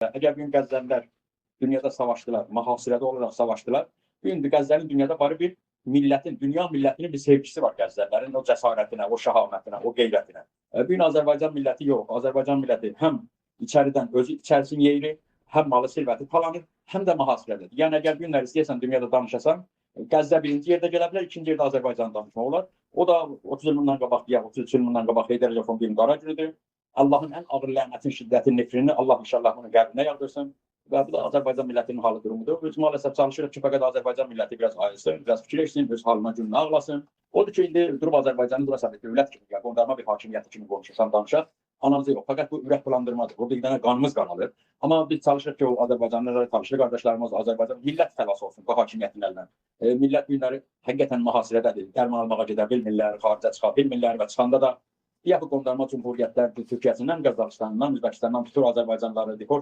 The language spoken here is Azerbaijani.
Əgər bu gün Qəzzəlilər dünyada savaşdılar, mühasirədə olaraq savaşdılar. Bu gün Qəzzəlin dünyada barı bir millətin, dünya millətinin bir sevgisi var Qəzzəlilərin, o cəsarətinə, o şəhamətinə, o qeyrətinə. Bu gün Azərbaycan milləti yox. Azərbaycan milləti həm içəridən özü içərisini yeyir, həm malı sirvəti talanır, həm də mühasirədir. Yəni əgər bu günlər istəyirsən dünyada danışasan, Qəzzə birinci yerdə gələ bilər, ikinci yerdə Azərbaycanı danışmaq olar. O da 30 il bundan qabaq, 33 il bundan qabaq Heydər Əliyev bir qara günüdür. Allahın ən ağır lənətin, şiddətin, nefrini Allah inşallah bunu qəlbinə yağdırsın. Və bu da Azərbaycan millətinin halı durumudur. Biz maalesef çalışırıq ki, fəqət Azərbaycan milləti biraz ayılsın, biraz fikirləşsin, öz halına gününə ağlasın. Odur ki, indi durub Azərbaycanı durasa bir dövlət kimi, ya qondarma bir hakimiyyəti kimi konuşursan, danışaq, analizə yox. Fəqət bu ürək bulandırmadır. Burada bir dənə qanımız qanalır. Amma biz çalışırıq ki, o Azərbaycanlılara, tanışlı qardaşlarımız, Azərbaycan millət tələsi olsun bu hakimiyyətin əlindən. Millət günləri həqiqətən mühasirədədir. Dərman almağa gedə bilmirlər, xaricə çıxa bilmirlər və çıxanda da ya bu qondarma cümhuriyyətlər Türkiyəsindən, Qazaxıstanından, Özbəkistandan tutur Azərbaycanlıları deport